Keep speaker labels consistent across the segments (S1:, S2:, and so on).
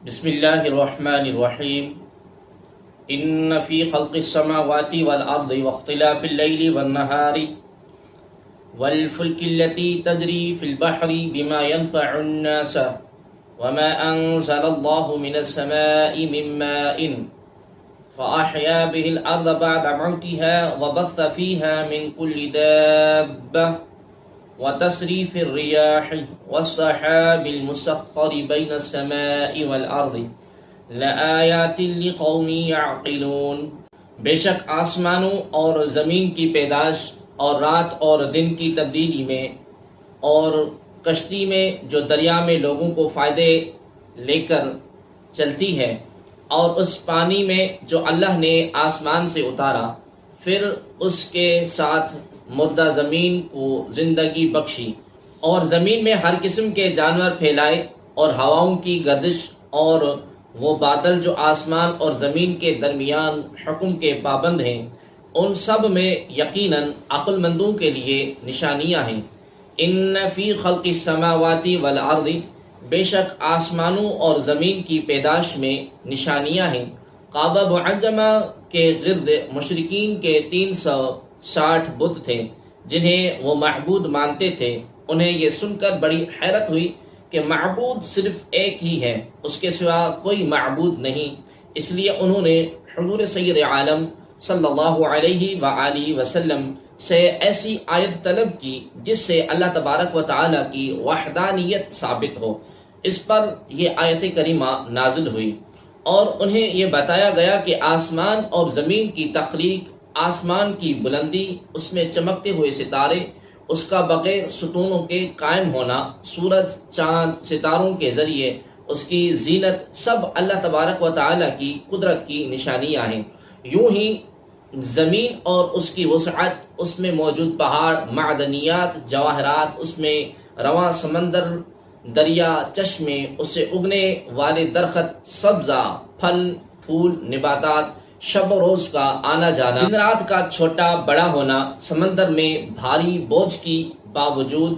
S1: بسم اللہ الرحمن الرحیم ان فی خلق السماوات والارض واختلاف اللیل والنہار والفلک التي تجری فی البحر بما ينفع الناس وما انزل اللہ من السماء من ماء فأحیا به الارض بعد موتها وبث فيها من كل دابة وتصريف الرياح والسحاب المسخر بين السماء والأرض لآيات لقوم يعقلون۔ بے شک آسمانوں اور زمین کی پیدائش اور رات اور دن کی تبدیلی میں اور کشتی میں جو دریا میں لوگوں کو فائدے لے کر چلتی ہے اور اس پانی میں جو اللہ نے آسمان سے اتارا پھر اس کے ساتھ مردہ زمین کو زندگی بخشی اور زمین میں ہر قسم کے جانور پھیلائے اور ہواؤں کی گردش اور وہ بادل جو آسمان اور زمین کے درمیان حکم کے پابند ہیں، ان سب میں یقیناً عقل مندوں کے لیے نشانیاں ہیں۔ ان فی خلق السماوات والارض، بے شک آسمانوں اور زمین کی پیدائش میں نشانیاں ہیں۔ کعبہ معظمہ کے گرد مشرکین کے 360 بت تھے جنہیں وہ معبود مانتے تھے۔ انہیں یہ سن کر بڑی حیرت ہوئی کہ معبود صرف ایک ہی ہے، اس کے سوا کوئی معبود نہیں۔ اس لیے انہوں نے حضور سید عالم صلی اللہ علیہ وآلہ وسلم سے ایسی آیت طلب کی جس سے اللہ تبارک و تعالی کی وحدانیت ثابت ہو۔ اس پر یہ آیت کریمہ نازل ہوئی اور انہیں یہ بتایا گیا کہ آسمان اور زمین کی تخلیق، آسمان کی بلندی، اس میں چمکتے ہوئے ستارے، اس کا بغیر ستونوں کے قائم ہونا، سورج، چاند، ستاروں کے ذریعے اس کی زینت، سب اللہ تبارک و تعالی کی قدرت کی نشانیاں ہیں۔ یوں ہی زمین اور اس کی وسعت، اس میں موجود پہاڑ، معدنیات، جواہرات، اس میں رواں سمندر، دریا، چشمے، اس سے اگنے والے درخت، سبزہ، پھل، پھول، نباتات، شب و روز کا آنا جانا، دن رات کا چھوٹا بڑا ہونا، سمندر میں بھاری بوجھ کی باوجود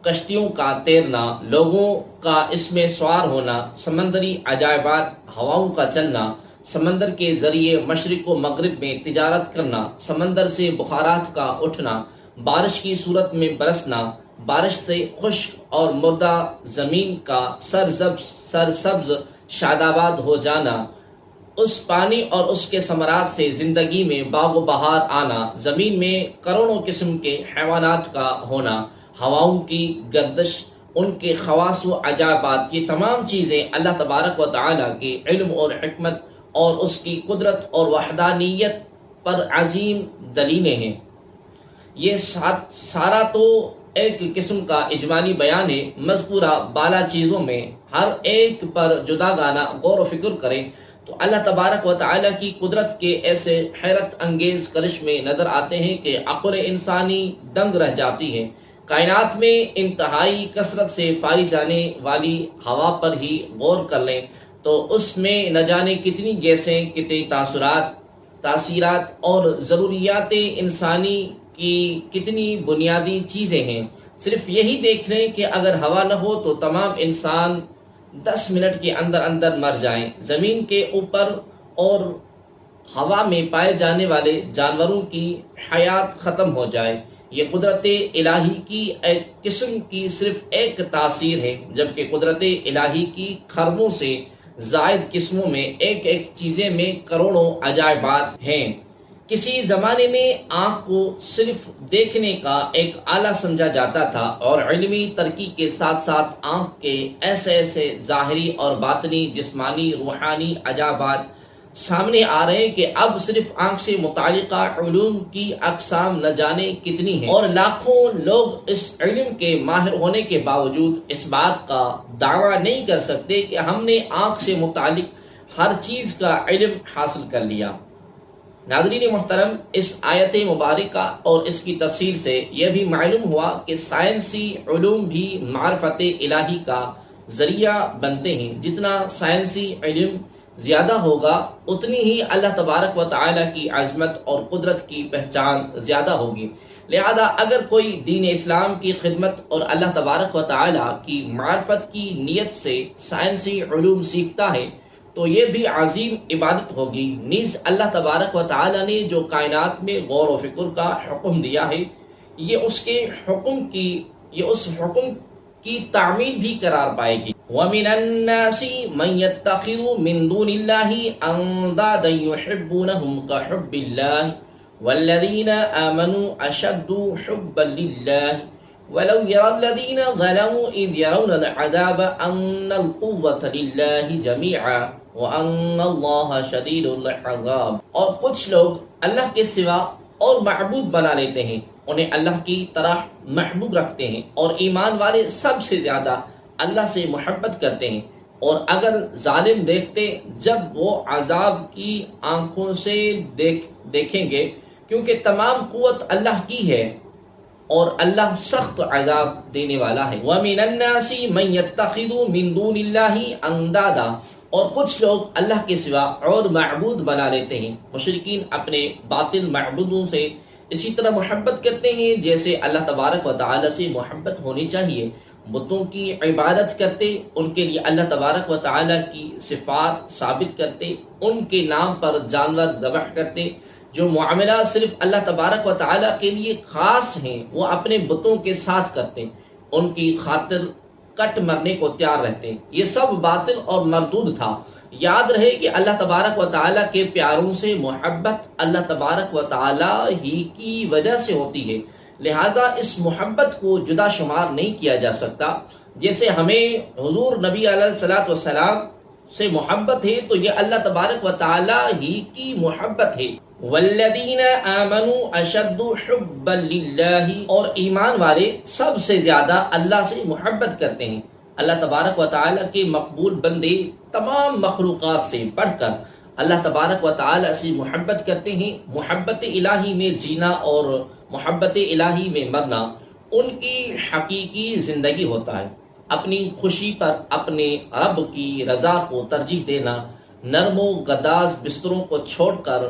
S1: کشتیوں کا تیرنا، لوگوں کا اس میں سوار ہونا، سمندری عجائبات، ہواؤں کا چلنا، سمندر کے ذریعے مشرق و مغرب میں تجارت کرنا، سمندر سے بخارات کا اٹھنا، بارش کی صورت میں برسنا، بارش سے خشک اور مردہ زمین کا سرسبز شاداباد ہو جانا، اس پانی اور اس کے ثمرات سے زندگی میں باغ و بہار آنا، زمین میں کروڑوں قسم کے حیوانات کا ہونا، ہواؤں کی گردش، ان کے خواص و عجائبات، یہ تمام چیزیں اللہ تبارک و تعالی کے علم اور حکمت اور اس کی قدرت اور وحدانیت پر عظیم دلیلیں ہیں۔ یہ سارا تو ایک قسم کا اجمالی بیان ہے۔ مذکورہ بالا چیزوں میں ہر ایک پر جداگانہ غور و فکر کریں تو اللہ تبارک و تعالی کی قدرت کے ایسے حیرت انگیز کرشمے نظر آتے ہیں کہ عقل انسانی دنگ رہ جاتی ہے۔ کائنات میں انتہائی کثرت سے پائی جانے والی ہوا پر ہی غور کر لیں تو اس میں نہ جانے کتنی گیسیں، کتنے تاثیرات اور ضروریات انسانی کی کتنی بنیادی چیزیں ہیں۔ صرف یہی دیکھ لیں کہ اگر ہوا نہ ہو تو تمام انسان 10 منٹ کے اندر اندر مر جائیں، زمین کے اوپر اور ہوا میں پائے جانے والے جانوروں کی حیات ختم ہو جائے۔ یہ قدرت الہی کی ایک قسم کی صرف ایک تاثیر ہے، جبکہ قدرت الہی کی خربوں سے زائد قسموں میں ایک ایک چیزیں میں کروڑوں عجائبات ہیں۔ کسی زمانے میں آنکھ کو صرف دیکھنے کا ایک آلہ سمجھا جاتا تھا اور علمی ترقی کے ساتھ ساتھ آنکھ کے ایسے ظاہری اور باطنی، جسمانی، روحانی عجائبات سامنے آ رہے ہیں کہ اب صرف آنکھ سے متعلقہ علوم کی اقسام نہ جانے کتنی ہیں، اور لاکھوں لوگ اس علم کے ماہر ہونے کے باوجود اس بات کا دعویٰ نہیں کر سکتے کہ ہم نے آنکھ سے متعلق ہر چیز کا علم حاصل کر لیا۔ ناظرین محترم، اس آیت مبارکہ اور اس کی تفسیر سے یہ بھی معلوم ہوا کہ سائنسی علوم بھی معرفت الہی کا ذریعہ بنتے ہیں۔ جتنا سائنسی علم زیادہ ہوگا اتنی ہی اللہ تبارک و تعالی کی عظمت اور قدرت کی پہچان زیادہ ہوگی۔ لہذا اگر کوئی دین اسلام کی خدمت اور اللہ تبارک و تعالی کی معرفت کی نیت سے سائنسی علوم سیکھتا ہے تو یہ بھی عظیم عبادت ہوگی۔ نیز اللہ تبارک و تعالی نے جو کائنات میں غور و فکر کا حکم دیا ہے یہ اس حکم کی تعمیل بھی قرار پائے گی۔ وَمِنَ النَّاسِ مَن يَتَّخِذُ مِن دُونِ اللَّهِ أَندَادًا يُحِبُّونَهُمْ كَحُبِّ اللَّهِ وَالَّذِينَ آمَنُوا أَشَدُّ حُبًّا لِلَّهِ وَلَوْ يَرَى الَّذِينَ ظَلَمُوا إِذْ يَرَوْنَ الْعَذَابَ أَنَّ الْقُوَّةَ لِلَّهِ جَمِيعًا وَأَنَّ اللَّهَ شَدِيدُ الْعِقَابِ۔ اور کچھ لوگ اللہ کے سوا اور معبود بنا لیتے ہیں، انہیں اللہ کی طرح محبوب رکھتے ہیں، اور ایمان والے سب سے زیادہ اللہ سے محبت کرتے ہیں۔ اور اگر ظالم دیکھتے جب وہ عذاب کی آنکھوں سے دیکھیں گے، کیونکہ تمام قوت اللہ کی ہے اور اللہ سخت عذاب دینے والا ہے۔ وَمِنَ النَّاسِ مَن يَتَّخِذُ مِن دُونِ اللَّهِ أَندَادًا، اور کچھ لوگ اللہ کے سوا اور معبود بنا لیتے ہیں۔ مشرکین اپنے باطل معبودوں سے اسی طرح محبت کرتے ہیں جیسے اللہ تبارک و تعالی سے محبت ہونی چاہیے۔ بتوں کی عبادت کرتے، ان کے لیے اللہ تبارک و تعالی کی صفات ثابت کرتے، ان کے نام پر جانور ذبح کرتے۔ جو معاملات صرف اللہ تبارک و تعالی کے لیے خاص ہیں وہ اپنے بتوں کے ساتھ کرتے، ان کی خاطر کٹ مرنے کو تیار رہتے۔ یہ سب باطل اور مردود تھا۔ یاد رہے کہ اللہ تبارک و تعالی کے پیاروں سے محبت اللہ تبارک و تعالی ہی کی وجہ سے ہوتی ہے، لہذا اس محبت کو جدا شمار نہیں کیا جا سکتا۔ جیسے ہمیں حضور نبی علیہ الصلوۃ والسلام سے محبت ہے تو یہ اللہ تبارک و تعالی ہی کی محبت ہے۔ والذین آمنوا اشد حبا للہ، اور ایمان والے سب سے زیادہ اللہ سے محبت کرتے ہیں۔ اللہ تبارک و تعالی کے مقبول بندے تمام مخلوقات سے بڑھ کر اللہ تبارک و تعالی سے محبت کرتے ہیں۔ محبت الہی میں جینا اور محبت الہی میں مرنا ان کی حقیقی زندگی ہوتا ہے۔ اپنی خوشی پر اپنے رب کی رضا کو ترجیح دینا، نرم و گداز بستروں کو چھوڑ کر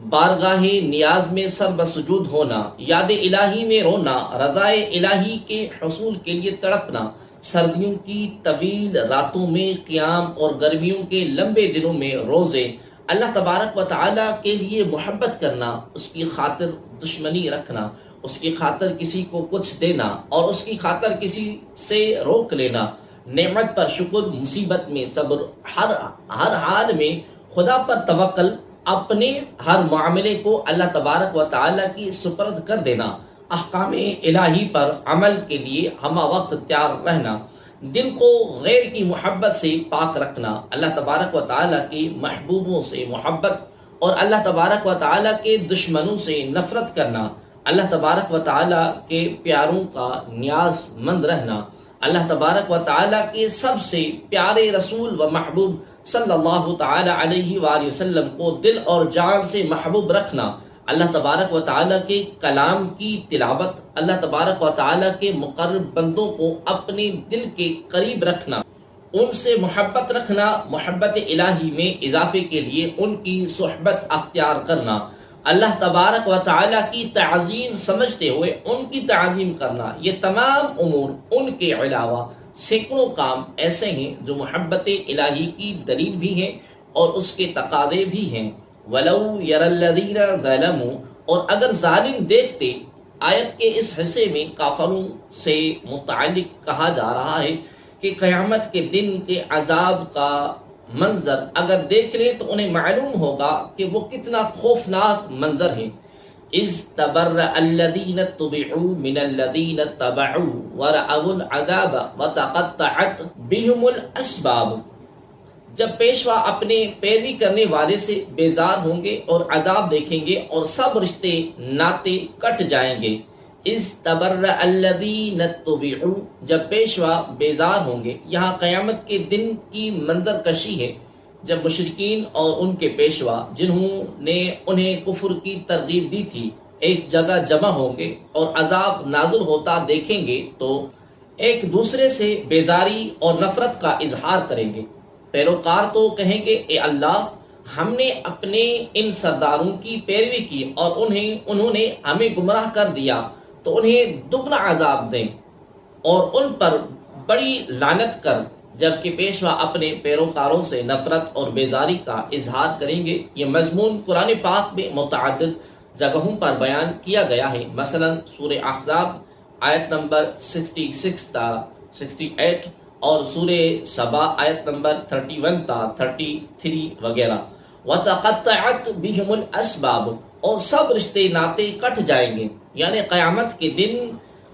S1: بارگاہ نیاز میں سر بسجود ہونا، یاد الہی میں رونا، رضائے الہی کے حصول کے لیے تڑپنا، سردیوں کی طویل راتوں میں قیام اور گرمیوں کے لمبے دنوں میں روزے، اللہ تبارک و تعالی کے لیے محبت کرنا، اس کی خاطر دشمنی رکھنا، اس کی خاطر کسی کو کچھ دینا اور اس کی خاطر کسی سے روک لینا، نعمت پر شکر، مصیبت میں صبر، ہر حال میں خدا پر توکل، اپنے ہر معاملے کو اللہ تبارک و تعالی کی سپرد کر دینا، احکام الہی پر عمل کے لیے ہمہ وقت تیار رہنا، دل کو غیر کی محبت سے پاک رکھنا، اللہ تبارک و تعالی کے محبوبوں سے محبت اور اللہ تبارک و تعالی کے دشمنوں سے نفرت کرنا، اللہ تبارک و تعالی کے پیاروں کا نیاز مند رہنا، اللہ تبارک و تعالی کے سب سے پیارے رسول و محبوب صلی اللہ تعالی علیہ وآلہ وسلم کو دل اور جان سے محبوب رکھنا، اللہ تبارک و تعالی کے کلام کی تلاوت، اللہ تبارک و تعالی کے مقرب بندوں کو اپنے دل کے قریب رکھنا، ان سے محبت رکھنا، محبت الہی میں اضافے کے لیے ان کی صحبت اختیار کرنا، اللہ تبارک و تعالی کی تعظیم سمجھتے ہوئے ان کی تعظیم کرنا، یہ تمام امور ان کے علاوہ سینکڑوں کام ایسے ہیں جو محبت الہی کی دلیل بھی ہیں اور اس کے تقاضے بھی ہیں۔ وَلَوْ يَرَى الَّذِينَ ظَلَمُوا، اور اگر ظالم دیکھتے، آیت کے اس حصے میں کافروں سے متعلق کہا جا رہا ہے کہ قیامت کے دن کے عذاب کا منظر اگر دیکھ لیں تو انہیں معلوم ہوگا کہ وہ کتنا خوفناک منظر ہے۔ اِذْ تَبَرَّأَ الَّذِينَ اتُّبِعُوا مِنَ الَّذِينَ اتَّبَعُوا وَرَأَوُا الْعَذَابَ وَتَقَطَّعَتْ بِهُمُ الْأَسْبَابُ، جب پیشوا اپنے پیروی کرنے والے سے بیزار ہوں گے اور عذاب دیکھیں گے اور سب رشتے ناطے کٹ جائیں گے۔ اِذْ تَبَرَّأَ الَّذِينَ اتُّبِعُوا، جب پیشوا بیزار ہوں گے، یہاں قیامت کے دن کی منظر کشی ہے جب مشرکین اور ان کے پیشوا جنہوں نے انہیں کفر کی ترغیب دی تھی ایک جگہ جمع ہوں گے اور عذاب نازل ہوتا دیکھیں گے تو ایک دوسرے سے بیزاری اور نفرت کا اظہار کریں گے۔ پیروکار تو کہیں گے اے اللہ ہم نے اپنے ان سرداروں کی پیروی کی اور انہوں نے ہمیں گمراہ کر دیا تو انہیں دگنا عذاب دیں اور ان پر بڑی لعنت کر، جبکہ پیشوا اپنے پیروکاروں سے نفرت اور بیزاری کا اظہار کریں گے۔ یہ مضمون قرآن پاک میں متعدد جگہوں پر بیان کیا گیا ہے، مثلا سورہ احزاب آیت نمبر 66 تا 68 اور سورہ سبا آیت نمبر 31 تا 33 وغیرہ۔ وَتَقَطَّعَتْ بِهِمُ الْأَسْبَابُ، اور سب رشتے ناطے کٹ جائیں گے، یعنی قیامت کے دن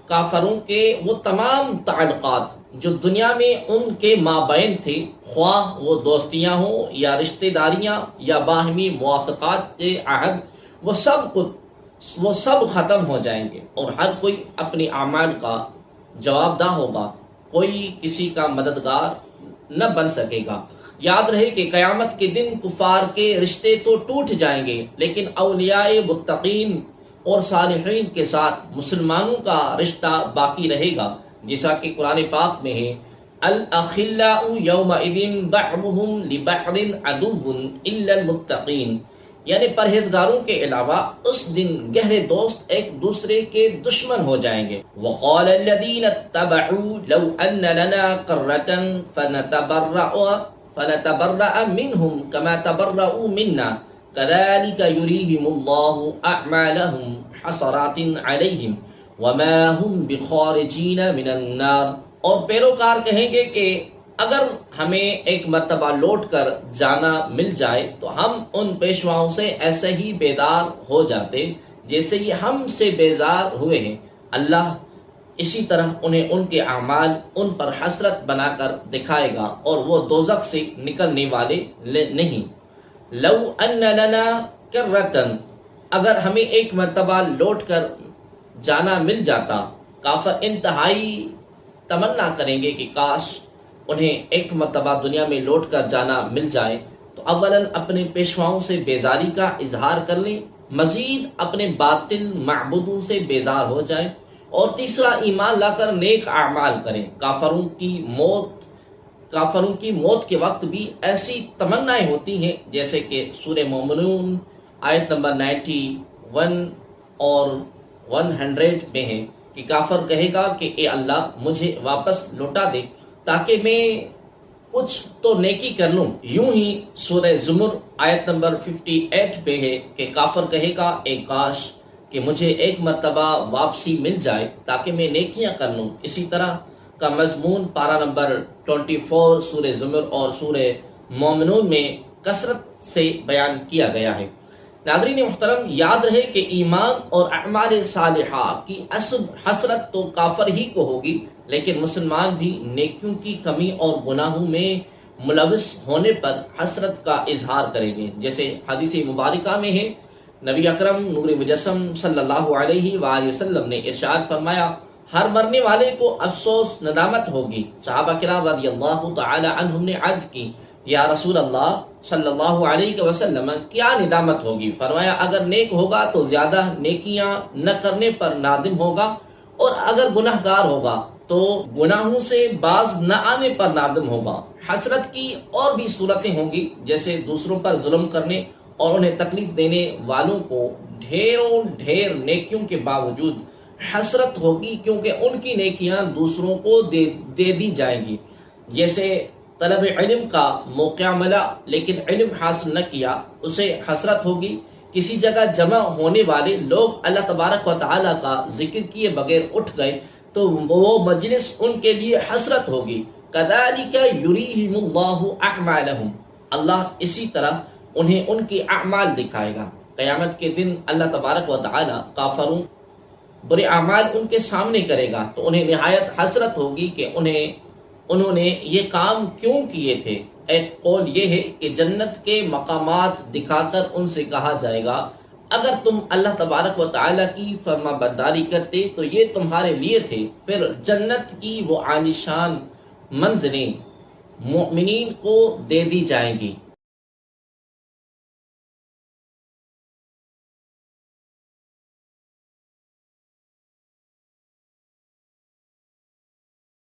S1: کافروں کے وہ تمام تعلقات جو دنیا میں ان کے مابین تھے، خواہ وہ دوستیاں ہوں یا رشتہ داریاں یا باہمی موافقات کے عہد، وہ سب ختم ہو جائیں گے اور ہر کوئی اپنے اعمال کا جواب دہ ہوگا، کوئی کسی کا مددگار نہ بن سکے گا۔ یاد رہے کہ قیامت کے دن کفار کے رشتے تو ٹوٹ جائیں گے، لیکن اولیاء متقین اور صالحین کے ساتھ مسلمانوں کا رشتہ باقی رہے گا، جیسا کہ قرآن پاک میں ہے الاخلاء یومئذ بعضهم لبعض عدو الا المتقین، یعنی پرہیزگاروں کے علاوہ اس دن گہرے دوست ایک دوسرے کے دشمن ہو جائیں گے۔ وقال الذين اتبعوا لو ان لنا قرة فنتبرأ منهم كما تبرؤوا منا كذلك يريهم الله أعمالهم حسرات عليهم وما هم بخارجين من النار، اور پیروکار کہیں گے کہ اگر ہمیں ایک مرتبہ لوٹ کر جانا مل جائے تو ہم ان پیشواؤں سے ایسے ہی بیدار ہو جاتے جیسے یہ ہم سے بیزار ہوئے ہیں۔ اللہ اسی طرح انہیں ان کے اعمال ان پر حسرت بنا کر دکھائے گا اور وہ دوزخ سے نکلنے والے نہیں۔ لو ان لنا کرتن، اگر ہمیں ایک مرتبہ لوٹ کر جانا مل جاتا، کافر انتہائی تمنا کریں گے کہ کاش انہیں ایک مرتبہ دنیا میں لوٹ کر جانا مل جائے تو اولاً اپنے پیشواؤں سے بیزاری کا اظہار کر لیں، مزید اپنے باطل معبودوں سے بیزار ہو جائیں، اور تیسرا ایمان لا کر نیک اعمال کریں۔ کافروں کی موت کے وقت بھی ایسی تمنائیں ہوتی ہیں جیسے کہ سورہ مومنون آیت نمبر 91 اور 100 میں ہے کہ کافر کہے گا کہ اے اللہ مجھے واپس لوٹا دے تاکہ میں کچھ تو نیکی کر لوں۔ یوں ہی سورہ زمر آیت نمبر 58 پہ ہے کہ کافر کہے گا اے کاش کہ مجھے ایک مرتبہ واپسی مل جائے تاکہ میں نیکیاں کر لوں۔ اسی طرح کا مضمون پارہ نمبر 24 سورہ زمر اور سورہ مومنون میں کثرت سے بیان کیا گیا ہے۔ ناظرین محترم، یاد رہے کہ ایمان اور اعمال صالحہ کی اصل حسرت تو کافر ہی کو ہوگی، لیکن مسلمان بھی نیکیوں کی کمی اور گناہوں میں ملوث ہونے پر حسرت کا اظہار کریں گے، جیسے حدیث مبارکہ میں ہے، نبی اکرم نور مجسم صلی اللہ علیہ وآلہ وسلم نے ارشاد فرمایا، ہر مرنے والے کو افسوس ندامت ہوگی۔ صحابہ کرام رضی اللہ تعالی عنہم نے عرض کی، یا رسول اللہ صلی اللہ علیہ وسلم کیا ندامت ہوگی؟ فرمایا اگر نیک ہوگا تو زیادہ نیکیاں نہ کرنے پر نادم ہوگا، اور اگر گناہ گار ہوگا تو گناہوں سے باز نہ آنے پر نادم ہوگا۔ حسرت کی اور بھی صورتیں ہوں گی، جیسے دوسروں پر ظلم کرنے اور انہیں تکلیف دینے والوں کو ڈھیر نیکیوں کے باوجود حسرت ہوگی، کیونکہ ان کی نیکیاں دوسروں کو دے دی جائیں گی۔ جیسے طلب علم کا موقع ملا لیکن علم حاصل نہ کیا، اسے حسرت ہوگی۔ کسی جگہ جمع ہونے والے لوگ اللہ تبارک و تعالیٰ کا ذکر کیے بغیر اٹھ گئے تو وہ مجلس ان کے لیے حسرت ہوگی۔ کذالک یریہم اللہ اعمالہم، اللہ اسی طرح انہیں ان کی اعمال دکھائے گا۔ قیامت کے دن اللہ تبارک و تعالیٰ کافروں برے اعمال ان کے سامنے کرے گا تو انہیں نہایت حسرت ہوگی کہ انہوں نے یہ کام کیوں کیے تھے۔ ایک قول یہ ہے کہ جنت کے مقامات دکھا کر ان سے کہا جائے گا، اگر تم اللہ تبارک و تعالیٰ کی فرما برداری کرتے تو یہ تمہارے لیے تھے۔ پھر جنت کی وہ عالیشان منزلیں مومنین کو دے دی جائیں گی۔